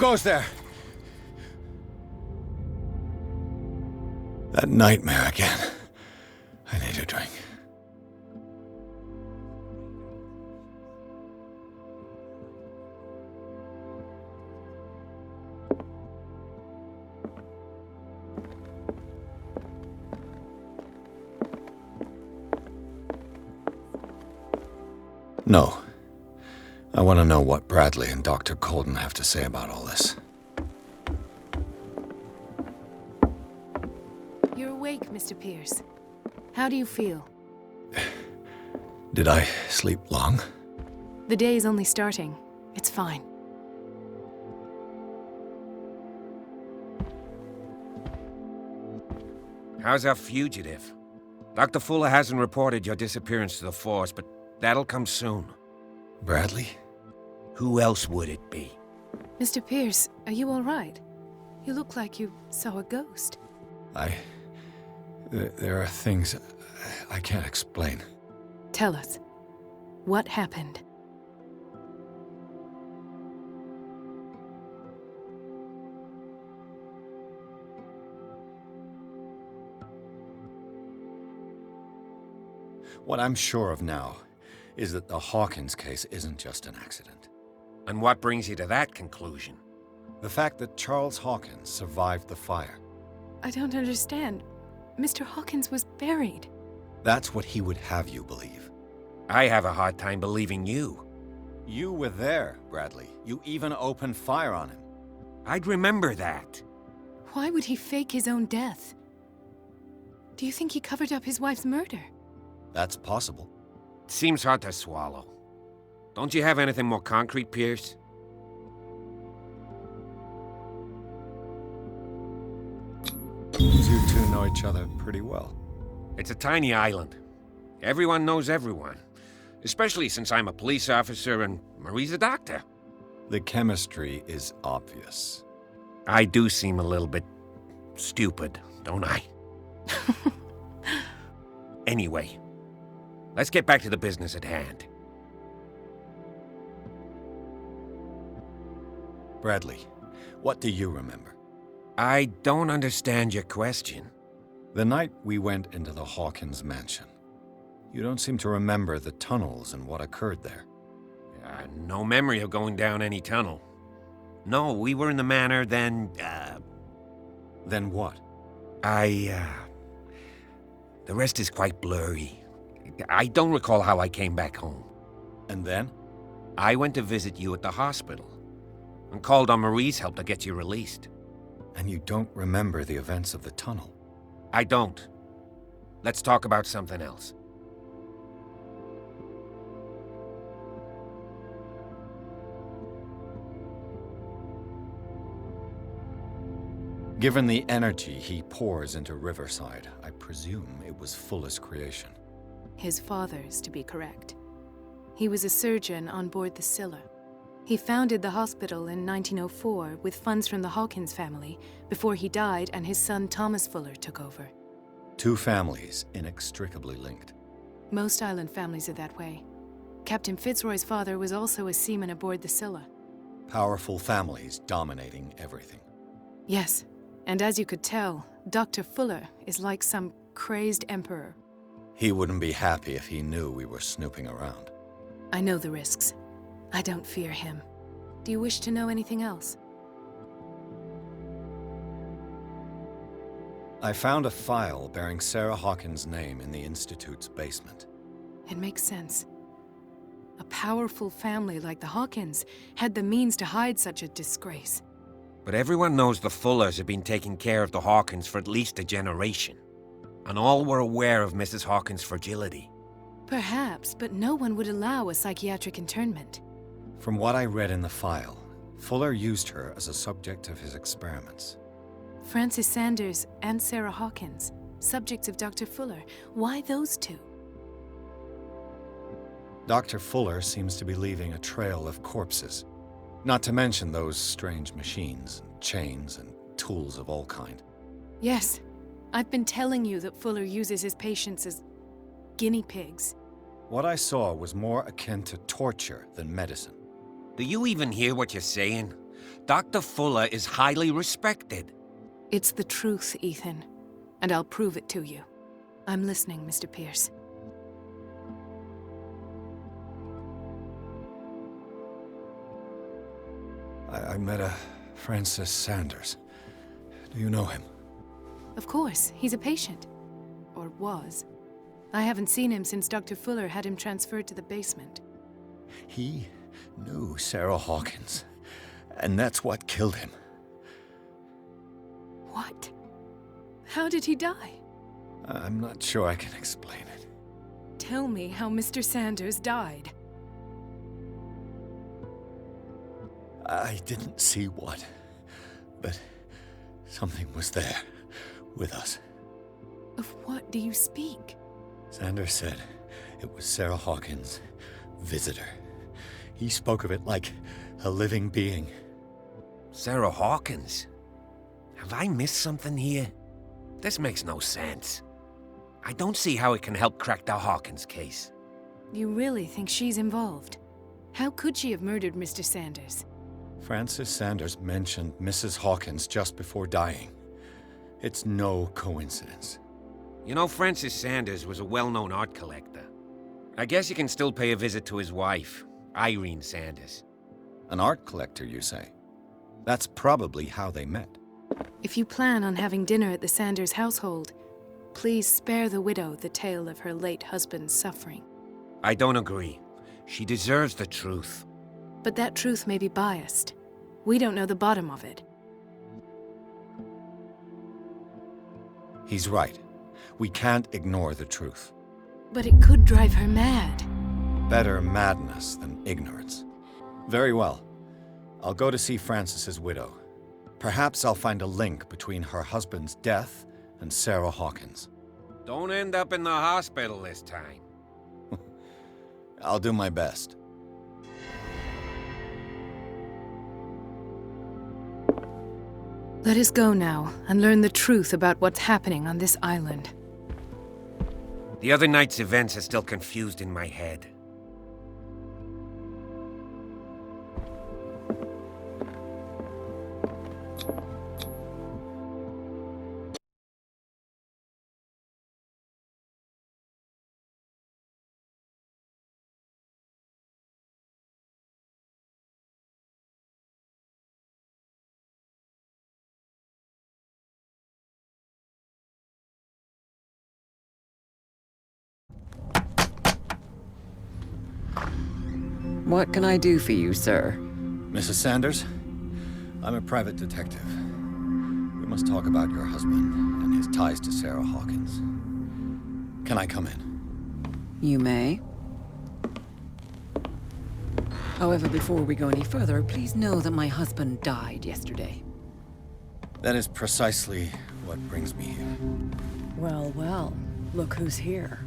goes there? That nightmare again. I need a drink. No. I want to know what Bradley and Dr. Colden have to say about all this. You're awake, Mr. Pierce. How do you feel? Did I sleep long? The day is only starting. It's fine. How's our fugitive? Dr. Fuller hasn't reported your disappearance to the force, but that'll come soon. Bradley? Who else would it be? Mr. Pierce, are you all right? You look like you saw a ghost. There are things I can't explain. Tell us. What happened? What I'm sure of now is that the Hawkins case isn't just an accident. And what brings you to that conclusion? The fact that Charles Hawkins survived the fire. I don't understand. Mr. Hawkins was buried. That's what he would have you believe. I have a hard time believing you. You were there, Bradley. You even opened fire on him. I'd remember that. Why would he fake his own death? Do you think he covered up his wife's murder? That's possible. Seems hard to swallow. Don't you have anything more concrete, Pierce? You two know each other pretty well. It's a tiny island. Everyone knows everyone. Especially since I'm a police officer and Marie's a doctor. The chemistry is obvious. I do seem a little bit stupid, don't I? Anyway, let's get back to the business at hand. Bradley, what do you remember? I don't understand your question. The night we went into the Hawkins mansion. You don't seem to remember the tunnels and what occurred there. No memory of going down any tunnel. No, we were in the manor, then, Then what? The rest is quite blurry. I don't recall how I came back home. And then? I went to visit you at the hospital and called on Marie's help to get you released. And you don't remember the events of the tunnel? I don't. Let's talk about something else. Given the energy he pours into Riverside, I presume it was Fuller's creation. His father's, to be correct. He was a surgeon on board the Scylla. He founded the hospital in 1904 with funds from the Hawkins family before he died and his son Thomas Fuller took over. Two families inextricably linked. Most island families are that way. Captain Fitzroy's father was also a seaman aboard the Scylla. Powerful families dominating everything. Yes, and as you could tell, Dr. Fuller is like some crazed emperor. He wouldn't be happy if he knew we were snooping around. I know the risks. I don't fear him. Do you wish to know anything else? I found a file bearing Sarah Hawkins' name in the Institute's basement. It makes sense. A powerful family like the Hawkins had the means to hide such a disgrace. But everyone knows the Fullers have been taking care of the Hawkins for at least a generation. And all were aware of Mrs. Hawkins' fragility. Perhaps, but no one would allow a psychiatric internment. From what I read in the file, Fuller used her as a subject of his experiments. Francis Sanders and Sarah Hawkins, subjects of Dr. Fuller. Why those two? Dr. Fuller seems to be leaving a trail of corpses. Not to mention those strange machines, and chains, and tools of all kind. Yes, I've been telling you that Fuller uses his patients as guinea pigs. What I saw was more akin to torture than medicine. Do you even hear what you're saying? Dr. Fuller is highly respected. It's the truth, Ethan. And I'll prove it to you. I'm listening, Mr. Pierce. I met a Francis Sanders. Do you know him? Of course, he's a patient. Or was. I haven't seen him since Dr. Fuller had him transferred to the basement. He knew Sarah Hawkins, and that's what killed him. What? How did he die? I'm not sure I can explain it. Tell me how Mr. Sanders died. I didn't see what, but something was there, with us. Of what do you speak? Sanders said it was Sarah Hawkins' visitor. He spoke of it like a living being. Sarah Hawkins? Have I missed something here? This makes no sense. I don't see how it can help crack the Hawkins case. You really think she's involved? How could she have murdered Mr. Sanders? Francis Sanders mentioned Mrs. Hawkins just before dying. It's no coincidence. You know, Francis Sanders was a well-known art collector. I guess you can still pay a visit to his wife, Irene Sanders. An art collector, you say? That's probably how they met. If you plan on having dinner at the Sanders household, please spare the widow the tale of her late husband's suffering. I don't agree. She deserves the truth. But that truth may be biased. We don't know the bottom of it. He's right. We can't ignore the truth. But it could drive her mad. Better madness than ignorance. Very well. I'll go to see Francis's widow. Perhaps I'll find a link between her husband's death and Sarah Hawkins. Don't end up in the hospital this time. I'll do my best. Let us go now and learn the truth about what's happening on this island. The other night's events are still confused in my head. What can I do for you, sir? Mrs. Sanders? I'm a private detective. We must talk about your husband and his ties to Sarah Hawkins. Can I come in? You may. However, before we go any further, please know that my husband died yesterday. That is precisely what brings me here. Well, well, look who's here.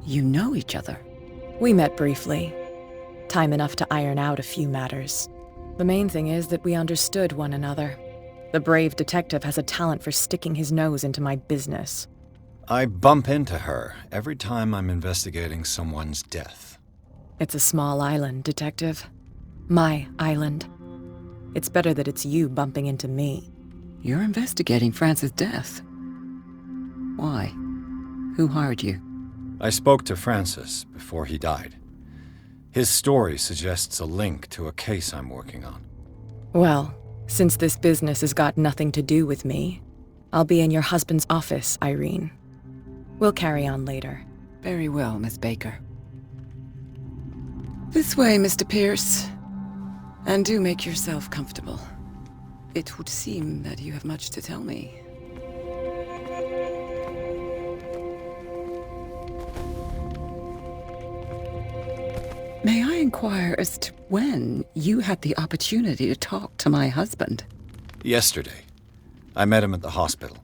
You know each other. We met briefly. Time enough to iron out a few matters. The main thing is that we understood one another. The brave detective has a talent for sticking his nose into my business. I bump into her every time I'm investigating someone's death. It's a small island, Detective. My island. It's better that it's you bumping into me. You're investigating Francis' death. Why? Who hired you? I spoke to Francis before he died. His story suggests a link to a case I'm working on. Well, since this business has got nothing to do with me, I'll be in your husband's office, Irene. We'll carry on later. Very well, Miss Baker. This way, Mr. Pierce. And do make yourself comfortable. It would seem that you have much to tell me. May I inquire as to when you had the opportunity to talk to my husband? Yesterday. I met him at the hospital.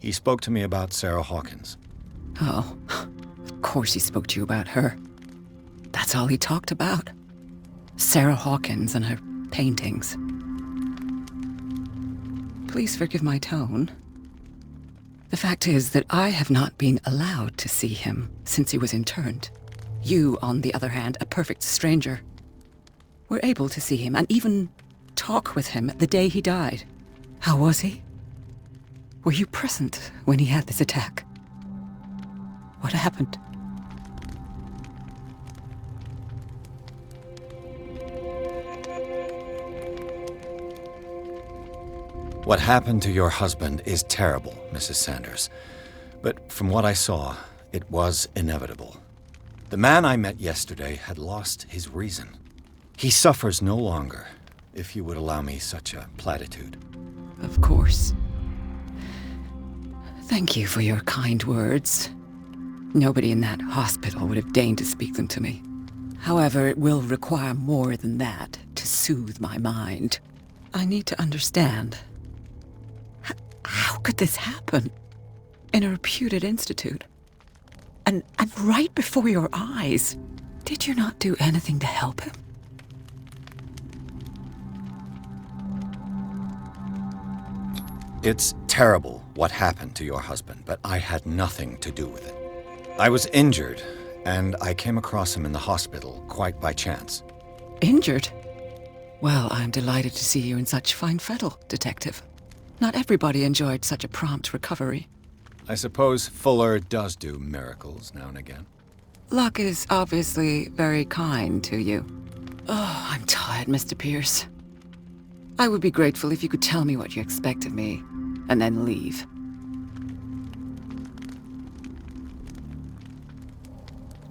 He spoke to me about Sarah Hawkins. Oh, of course he spoke to you about her. That's all he talked about. Sarah Hawkins and her paintings. Please forgive my tone. The fact is that I have not been allowed to see him since he was interned. You, on the other hand, a perfect stranger, were able to see him and even talk with him the day he died. How was he? Were you present when he had this attack? What happened? What happened to your husband is terrible, Mrs. Sanders. But from what I saw, it was inevitable. The man I met yesterday had lost his reason. He suffers no longer, if you would allow me such a platitude. Of course. Thank you for your kind words. Nobody in that hospital would have deigned to speak them to me. However, it will require more than that to soothe my mind. I need to understand. How could this happen? In a reputed institute? And right before your eyes? Did you not do anything to help him? It's terrible what happened to your husband, but I had nothing to do with it. I was injured, and I came across him in the hospital quite by chance. Injured? Well, I'm delighted to see you in such fine fettle, Detective. Not everybody enjoyed such a prompt recovery. I suppose Fuller does do miracles now and again. Luck is obviously very kind to you. Oh, I'm tired, Mr. Pierce. I would be grateful if you could tell me what you expect of me, and then leave.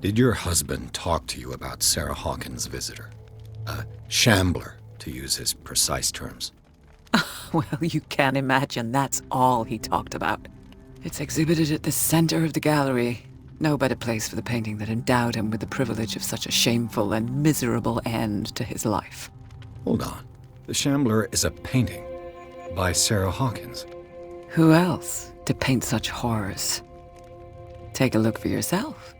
Did your husband talk to you about Sarah Hawkins' visitor? A shambler, to use his precise terms. Well, you can imagine that's all he talked about. It's exhibited at the center of the gallery. No better place for the painting that endowed him with the privilege of such a shameful and miserable end to his life. Hold on. The Shambler is a painting by Sarah Hawkins. Who else to paint such horrors? Take a look for yourself,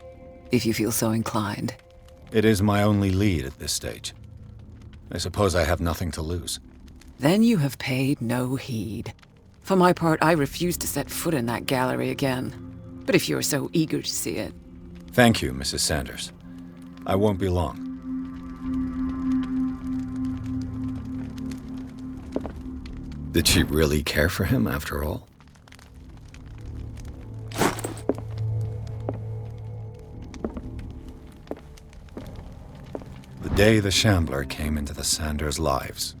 if you feel so inclined. It is my only lead at this stage. I suppose I have nothing to lose. Then you have paid no heed. For my part, I refuse to set foot in that gallery again. But if you're so eager to see it... Thank you, Mrs. Sanders. I won't be long. Did she really care for him after all? The day the Shambler came into the Sanders' lives.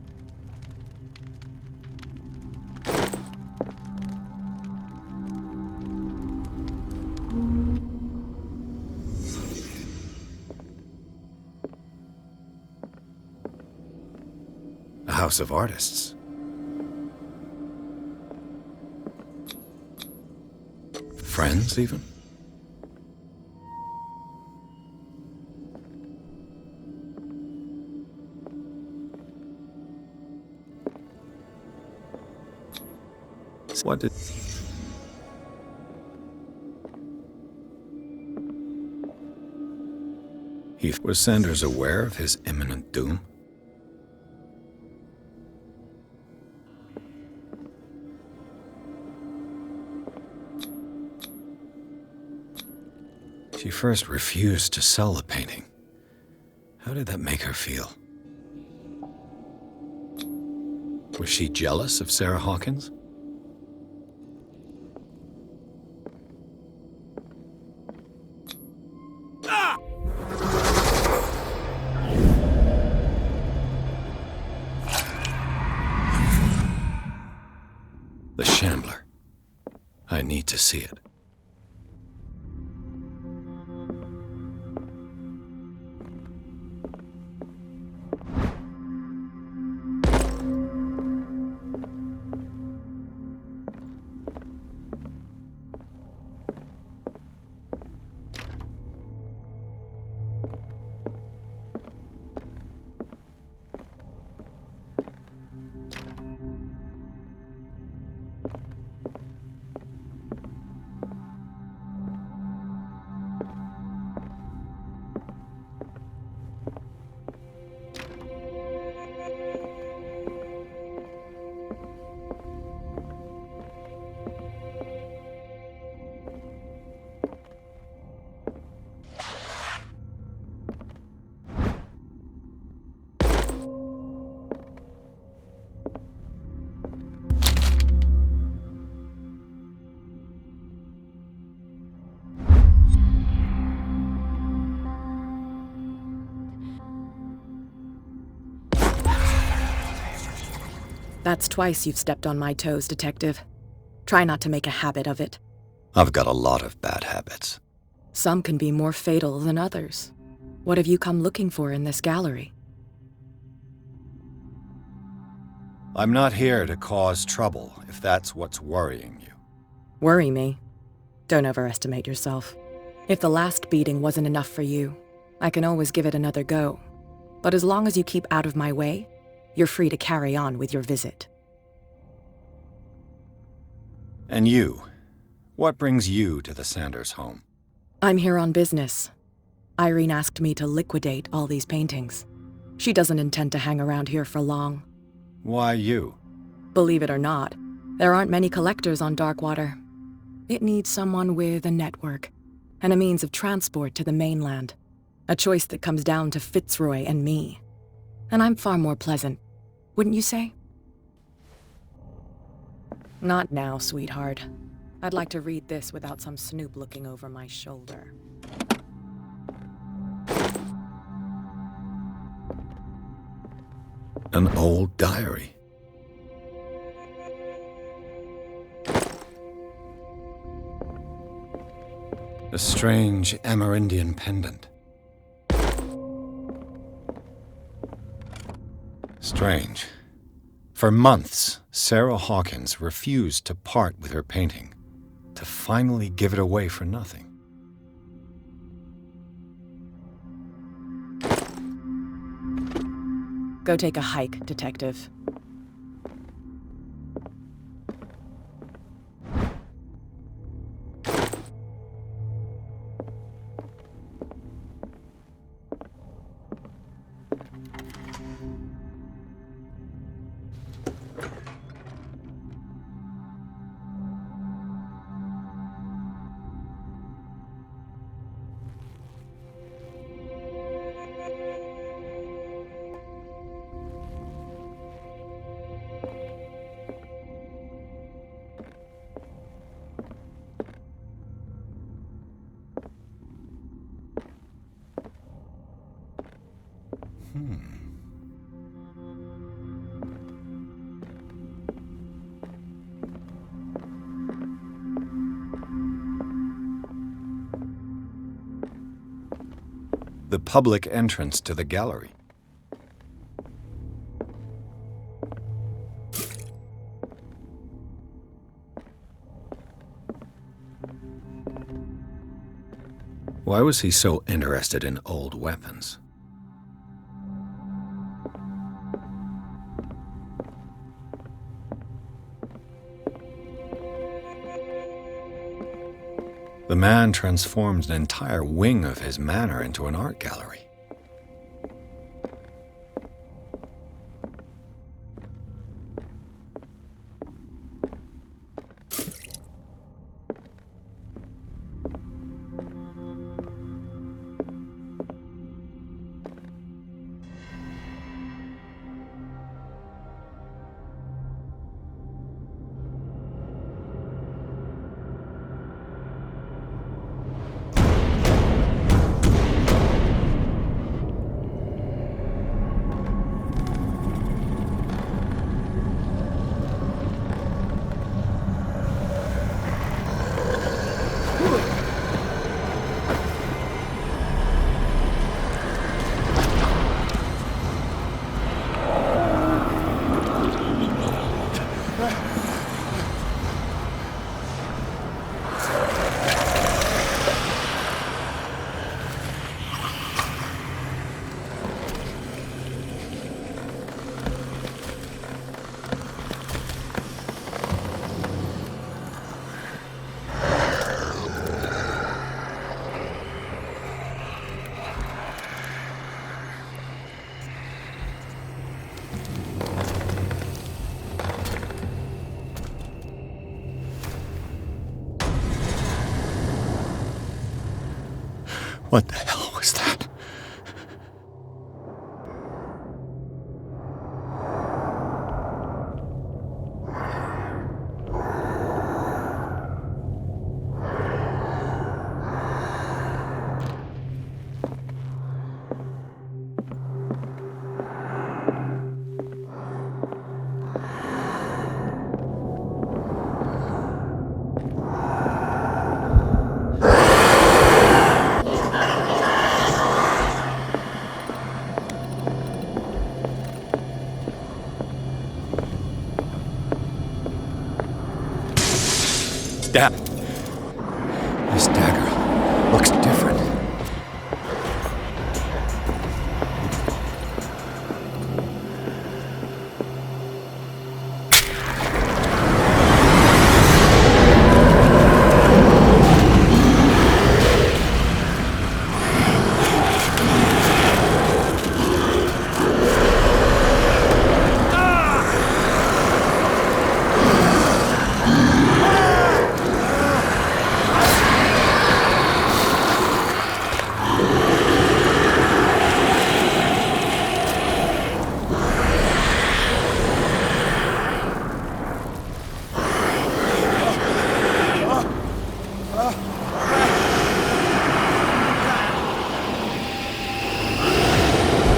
A house of artists. Friends, even? What did... Was Sanders aware of his imminent doom? She first refused to sell the painting. How did that make her feel? Was she jealous of Sarah Hawkins? The Shambler. I need to see it. That's twice you've stepped on my toes, Detective. Try not to make a habit of it. I've got a lot of bad habits. Some can be more fatal than others. What have you come looking for in this gallery? I'm not here to cause trouble, if that's what's worrying you. Worry me? Don't overestimate yourself. If the last beating wasn't enough for you, I can always give it another go. But as long as you keep out of my way, you're free to carry on with your visit. And you? What brings you to the Sanders home? I'm here on business. Irene asked me to liquidate all these paintings. She doesn't intend to hang around here for long. Why you? Believe it or not, there aren't many collectors on Darkwater. It needs someone with a network, and a means of transport to the mainland. A choice that comes down to Fitzroy and me. And I'm far more pleasant, wouldn't you say? Not now, sweetheart. I'd like to read this without some snoop looking over my shoulder. An old diary. A strange Amerindian pendant. Strange. For months, Sarah Hawkins refused to part with her painting, to finally give it away for nothing. Go take a hike, Detective. The public entrance to the gallery. Why was he so interested in old weapons? The man transformed an entire wing of his manor into an art gallery. What the hell was that? Damn. This dagger looks different.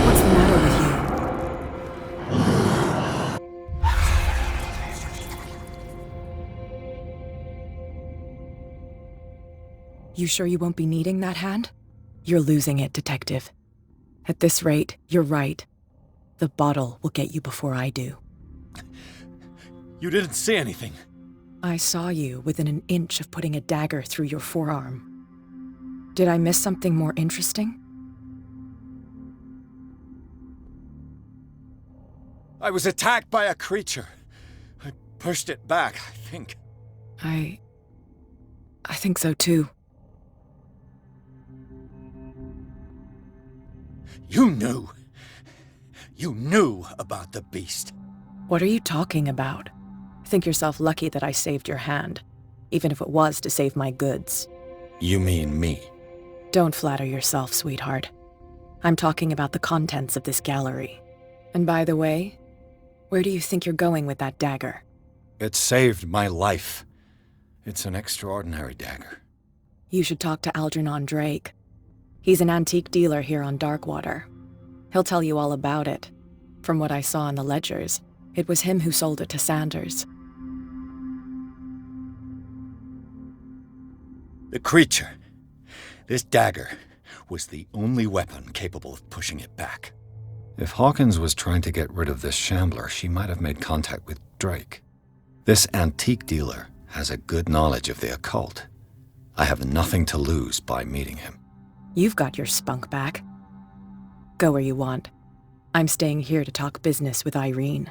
What's the matter with you? You sure you won't be needing that hand? You're losing it, Detective. At this rate, you're right. The bottle will get you before I do. You didn't see anything. I saw you within an inch of putting a dagger through your forearm. Did I miss something more interesting? I was attacked by a creature. I pushed it back, I think. I think so too. You knew. You knew about the beast. What are you talking about? Think yourself lucky that I saved your hand, even if it was to save my goods. You mean me? Don't flatter yourself, sweetheart. I'm talking about the contents of this gallery. And by the way, where do you think you're going with that dagger? It saved my life. It's an extraordinary dagger. You should talk to Algernon Drake. He's an antique dealer here on Darkwater. He'll tell you all about it. From what I saw in the ledgers, it was him who sold it to Sanders. The creature. This dagger was the only weapon capable of pushing it back. If Hawkins was trying to get rid of this shambler, she might have made contact with Drake. This antique dealer has a good knowledge of the occult. I have nothing to lose by meeting him. You've got your spunk back. Go where you want. I'm staying here to talk business with Irene.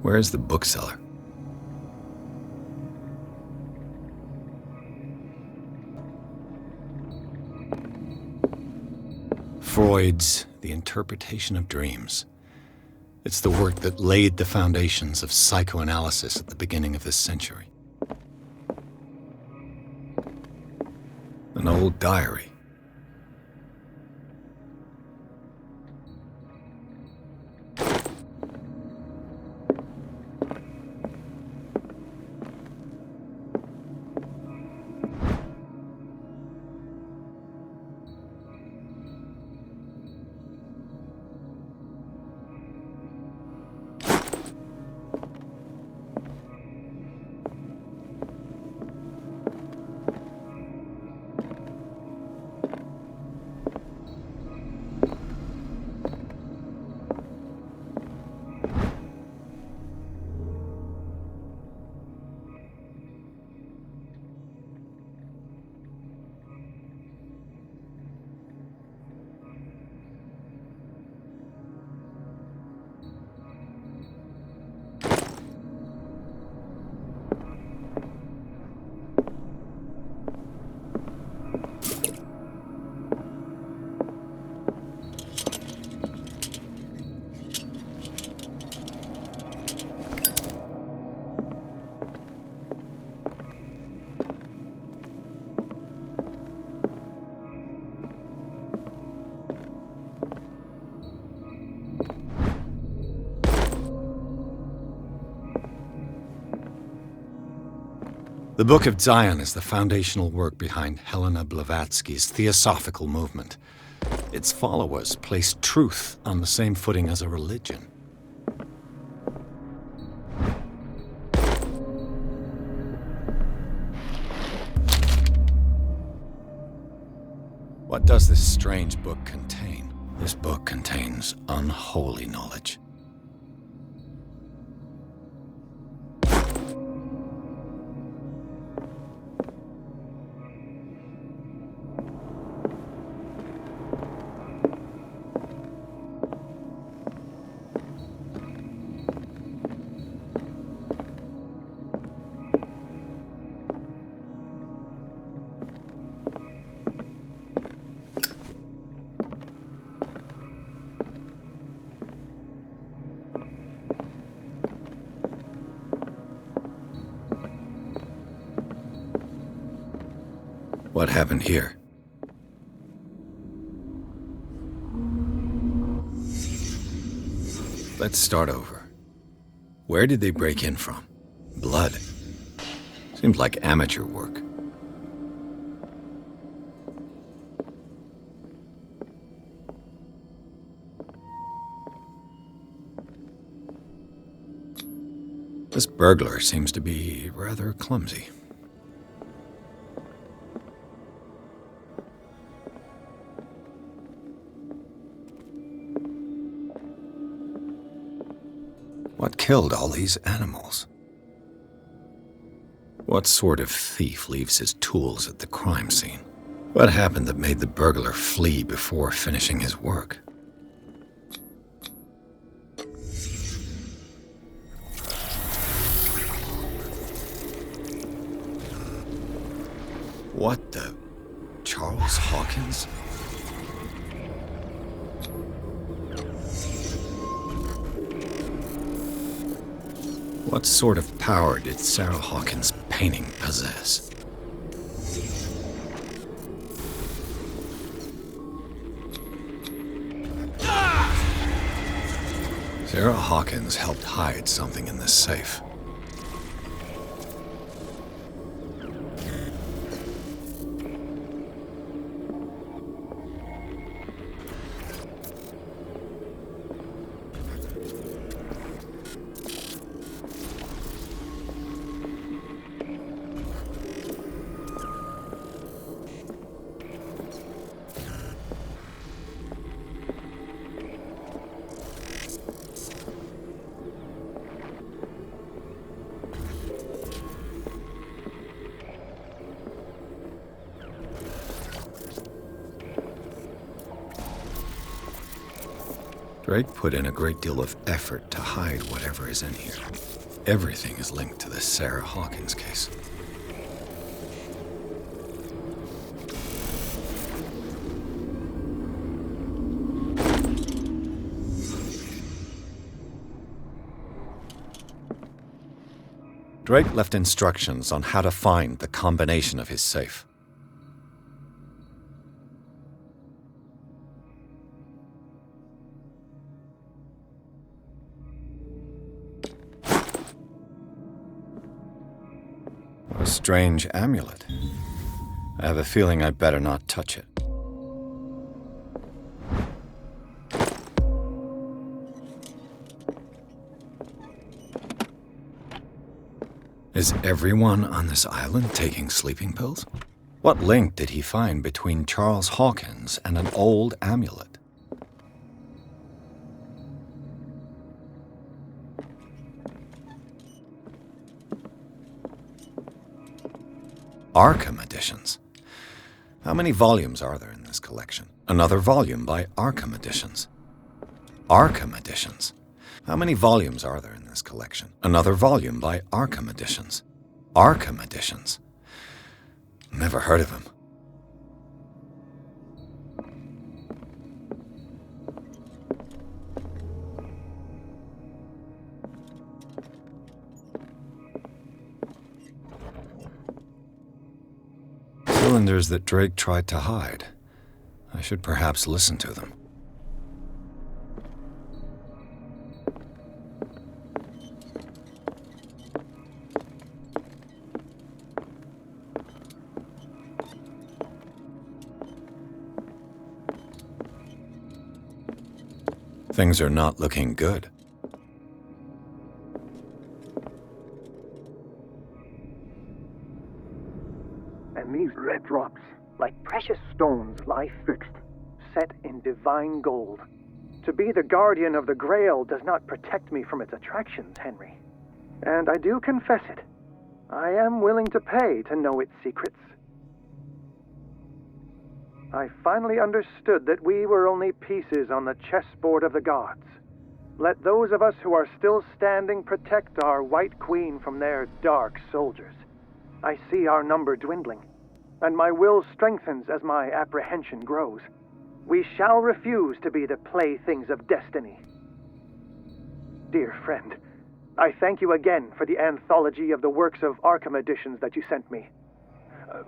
Where is the bookseller? Freud's The Interpretation of Dreams. It's the work that laid the foundations of psychoanalysis at the beginning of this century. An old diary. The Book of Zion is the foundational work behind Helena Blavatsky's Theosophical movement. Its followers place truth on the same footing as a religion. What does this strange book contain? This book contains unholy knowledge. What happened here? Let's start over. Where did they break in from? Blood. Seems like amateur work. This burglar seems to be rather clumsy. What killed all these animals? What sort of thief leaves his tools at the crime scene? What happened that made the burglar flee before finishing his work? What the... Charles Hawkins? What sort of power did Sarah Hawkins' painting possess? Sarah Hawkins helped hide something in this safe. Drake put in a great deal of effort to hide whatever is in here. Everything is linked to the Sarah Hawkins case. Drake left instructions on how to find the combination of his safe. A strange amulet. I have a feeling I'd better not touch it. Is everyone on this island taking sleeping pills? What link did he find between Charles Hawkins and an old amulet? Arkham editions. How many volumes are there in this collection? Another volume by Arkham Editions. Arkham Editions. How many volumes are there in this collection? Another volume by Arkham Editions. Arkham Editions. Never heard of him. Cylinders that Drake tried to hide. I should perhaps listen to them. Things are not looking good. And these red drops, like precious stones, lie fixed, set in divine gold. To be the guardian of the Grail does not protect me from its attractions, Henry. And I do confess it. I am willing to pay to know its secrets. I finally understood that we were only pieces on the chessboard of the gods. Let those of us who are still standing protect our White Queen from their dark soldiers. I see our number dwindling, and my will strengthens as my apprehension grows. We shall refuse to be the playthings of destiny. Dear friend, I thank you again for the anthology of the works of Arkham editions that you sent me.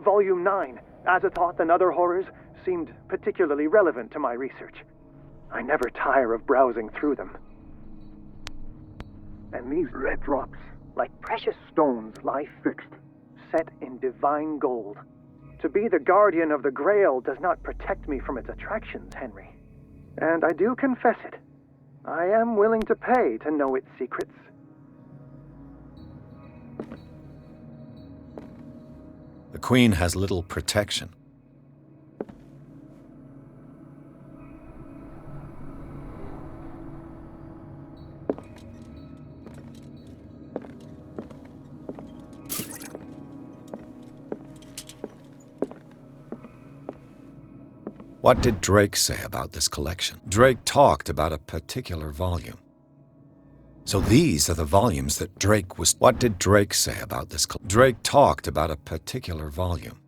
Volume 9, Azathoth and Other Horrors, seemed particularly relevant to my research. I never tire of browsing through them. And these red drops, like precious stones, lie fixed, set in divine gold. To be the guardian of the Grail does not protect me from its attractions, Henry. And I do confess it. I am willing to pay to know its secrets. The Queen has little protection. What did Drake say about this collection? Drake talked about a particular volume. So these are the volumes that Drake was... What did Drake say about this? Drake talked about a particular volume.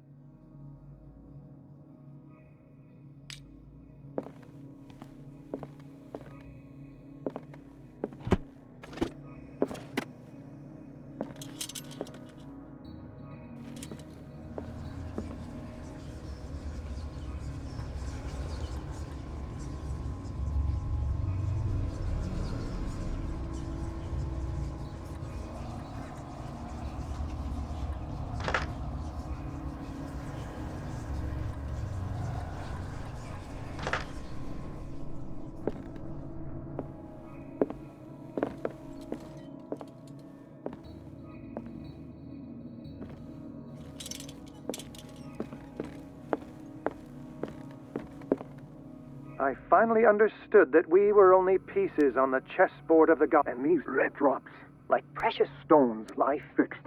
I finally understood that we were only pieces on the chessboard of the gods. And these red drops, like precious stones, lie fixed,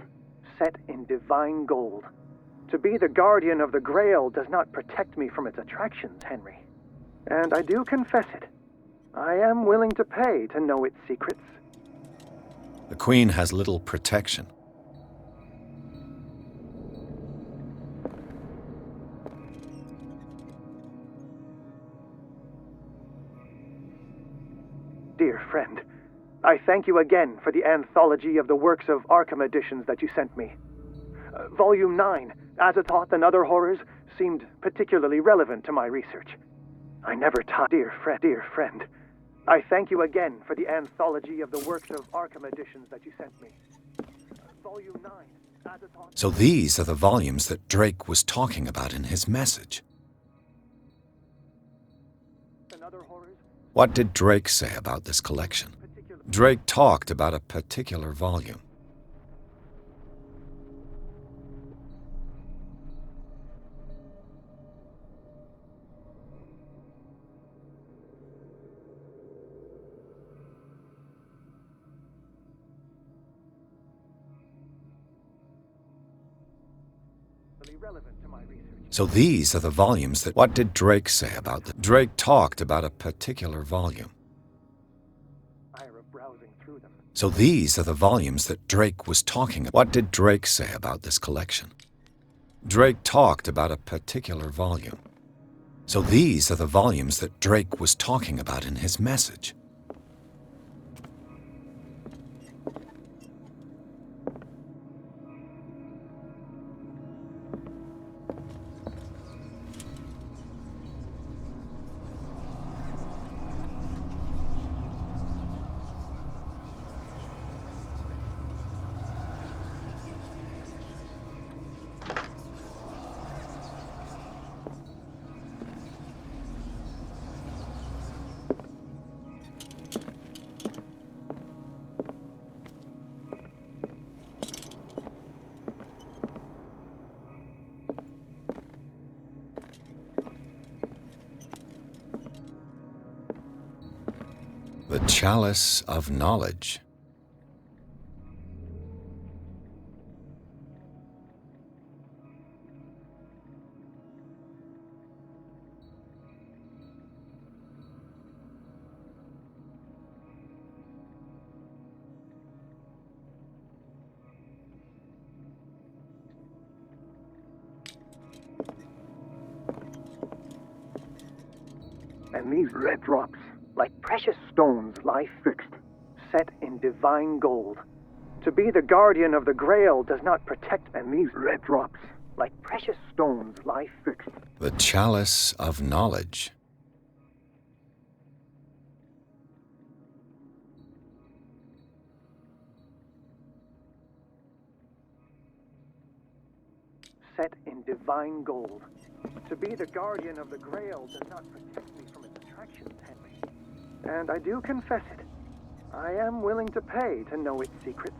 set in divine gold. To be the guardian of the Grail does not protect me from its attractions, Henry. And I do confess it. I am willing to pay to know its secrets. The Queen has little protection. Dear friend, I thank you again for the anthology of the works of Arkham editions that you sent me. Volume 9, Azathoth and Other Horrors, seemed particularly relevant to my research. I never tire, dear friend. I thank you again for the anthology of the works of Arkham editions that you sent me. Volume 9, Azathoth... So these are the volumes that Drake was talking about in his message. and Other Horrors. What did Drake say about this collection? Drake talked about a particular volume. Relevant to my research. So these are the volumes that... What did Drake say about them? Drake talked about a particular volume. Browsing through them. So these are the volumes that Drake was talking about. What did Drake say about this collection? Drake talked about a particular volume. So these are the volumes that Drake was talking about in his message. The Chalice of Knowledge. And these red drops, like precious stones, lie fixed, set in divine gold. To be the guardian of the Grail does not protect, and these red drops, like precious stones, lie fixed. The Chalice of Knowledge. Set in divine gold. To be the guardian of the Grail does not protect me from its attractions, Henry. And I do confess it. I am willing to pay to know its secrets.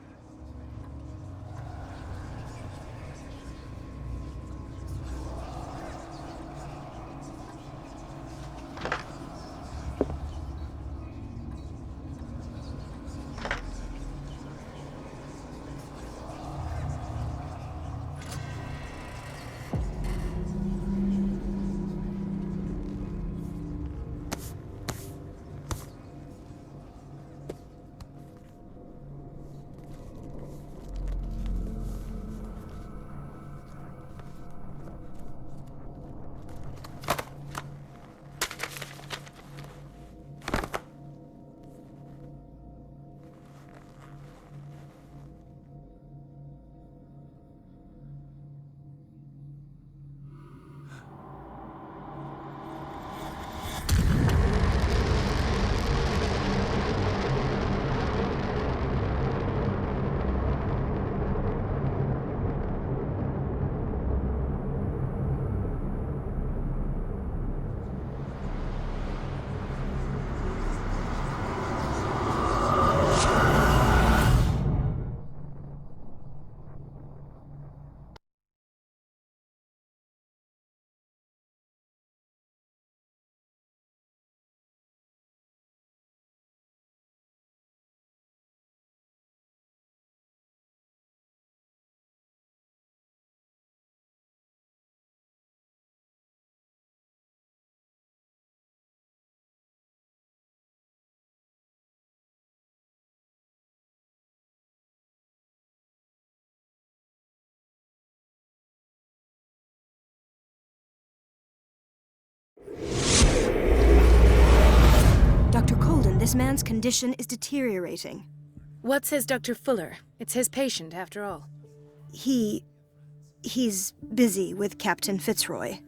Dr. Colden, this man's condition is deteriorating. What says Dr. Fuller? It's his patient, after all. He's busy with Captain Fitzroy.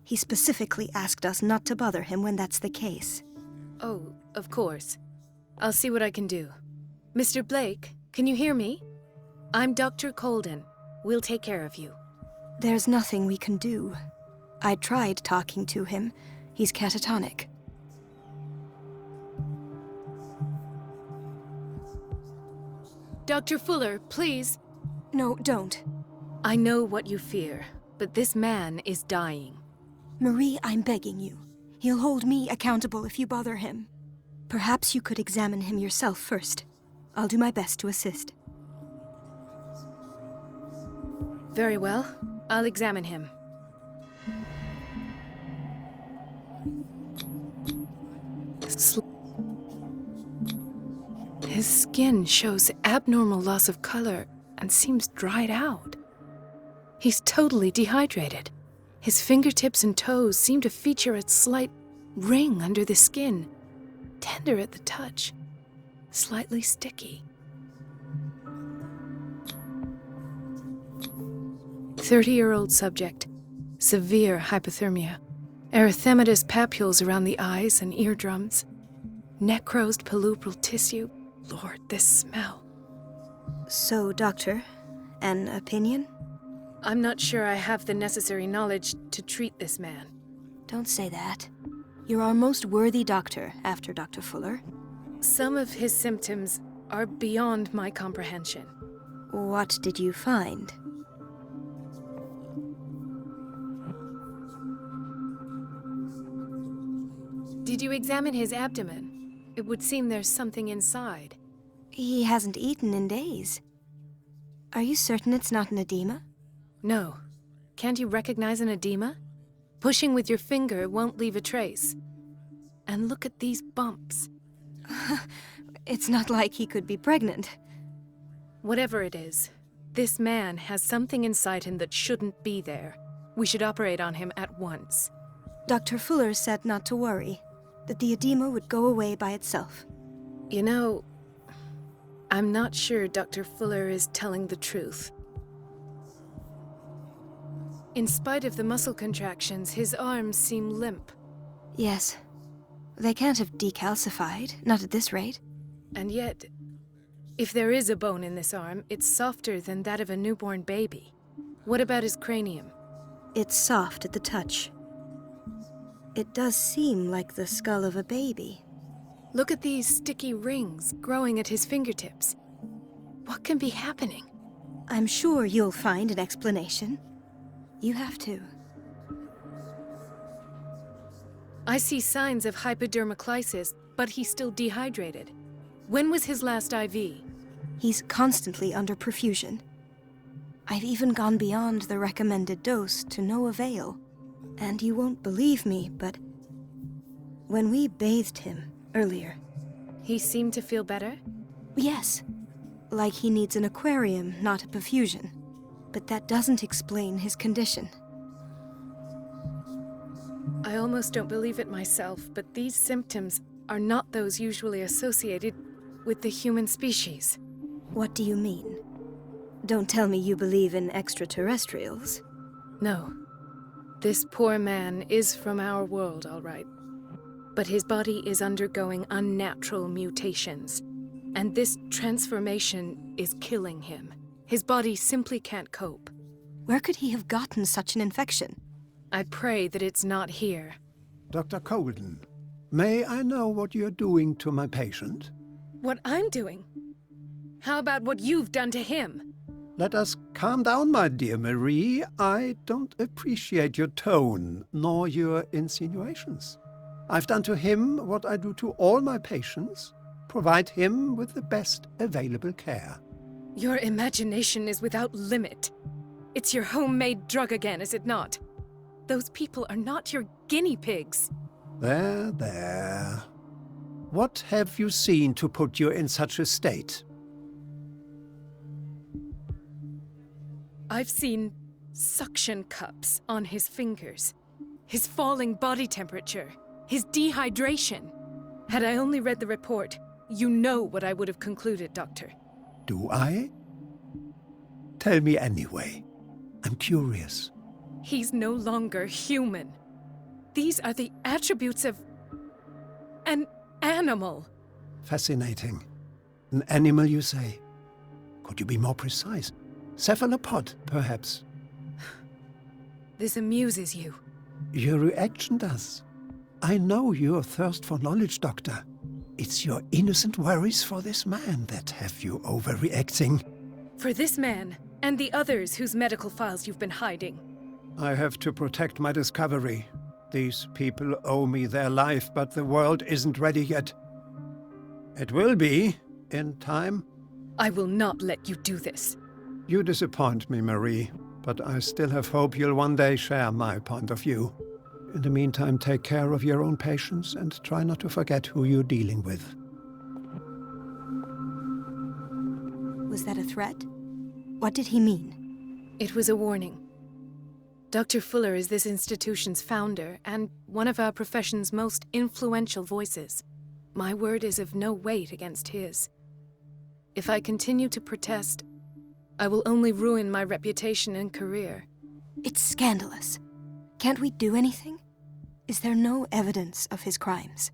He specifically asked us not to bother him when that's the case. Oh, of course. I'll see what I can do. Mr. Blake, can you hear me? I'm Dr. Colden. We'll take care of you. There's nothing we can do. I tried talking to him. He's catatonic. Dr. Fuller, please. No, don't. I know what you fear, but this man is dying. Marie, I'm begging you. He'll hold me accountable if you bother him. Perhaps you could examine him yourself first. I'll do my best to assist. Very well. I'll examine him. His skin shows abnormal loss of color and seems dried out. He's totally dehydrated. His fingertips and toes seem to feature a slight ring under the skin, tender at the touch, slightly sticky. 30-year-old subject, severe hypothermia, erythematous papules around the eyes and eardrums, necrosed palpebral tissue. Lord, this smell. So, Doctor, an opinion? I'm not sure I have the necessary knowledge to treat this man. Don't say that. You're our most worthy doctor after Dr. Fuller. Some of his symptoms are beyond my comprehension. What did you find? Did you examine his abdomen? It would seem there's something inside. He hasn't eaten in days. Are you certain it's not an edema? No. Can't you recognize an edema? Pushing with your finger won't leave a trace. And look at these bumps. It's not like he could be pregnant. Whatever it is, this man has something inside him that shouldn't be there. We should operate on him at once. Dr. Fuller said not to worry, that the edema would go away by itself. You know, I'm not sure Dr. Fuller is telling the truth. In spite of the muscle contractions, his arms seem limp. Yes. They can't have decalcified, not at this rate. And yet, if there is a bone in this arm, it's softer than that of a newborn baby. What about his cranium? It's soft at the touch. It does seem like the skull of a baby. Look at these sticky rings growing at his fingertips. What can be happening? I'm sure you'll find an explanation. You have to. I see signs of hypodermoclysis, but he's still dehydrated. When was his last IV? He's constantly under perfusion. I've even gone beyond the recommended dose to no avail. And you won't believe me, but when we bathed him earlier... He seemed to feel better? Yes. Like he needs an aquarium, not a perfusion. But that doesn't explain his condition. I almost don't believe it myself, but these symptoms are not those usually associated with the human species. What do you mean? Don't tell me you believe in extraterrestrials. No. This poor man is from our world, all right. But his body is undergoing unnatural mutations. And this transformation is killing him. His body simply can't cope. Where could he have gotten such an infection? I pray that it's not here. Dr. Colden, may I know what you're doing to my patient? What I'm doing? How about what you've done to him? Let us calm down, my dear Marie. I don't appreciate your tone, nor your insinuations. I've done to him what I do to all my patients. Provide him with the best available care. Your imagination is without limit. It's your homemade drug again, is it not? Those people are not your guinea pigs. There, there. What have you seen to put you in such a state? I've seen suction cups on his fingers, his falling body temperature, his dehydration. Had I only read the report, you know what I would have concluded, Doctor. Do I? Tell me anyway. I'm curious. He's no longer human. These are the attributes of an animal. Fascinating. An animal, you say? Could you be more precise? Cephalopod, perhaps? This amuses you. Your reaction does. I know your thirst for knowledge, Doctor. It's your innocent worries for this man that have you overreacting. For this man, and the others whose medical files you've been hiding. I have to protect my discovery. These people owe me their life, but the world isn't ready yet. It will be, in time. I will not let you do this. You disappoint me, Marie, but I still have hope you'll one day share my point of view. In the meantime, take care of your own patients and try not to forget who you're dealing with. Was that a threat? What did he mean? It was a warning. Dr. Fuller is this institution's founder and one of our profession's most influential voices. My word is of no weight against his. If I continue to protest, I will only ruin my reputation and career. It's scandalous. Can't we do anything? Is there no evidence of his crimes?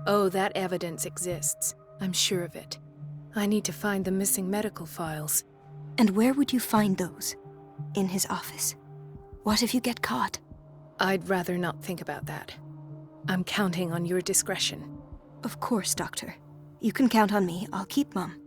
Oh, that evidence exists. I'm sure of it. I need to find the missing medical files. And where would you find those? In his office? What if you get caught? I'd rather not think about that. I'm counting on your discretion. Of course, Doctor. You can count on me. I'll keep Mum.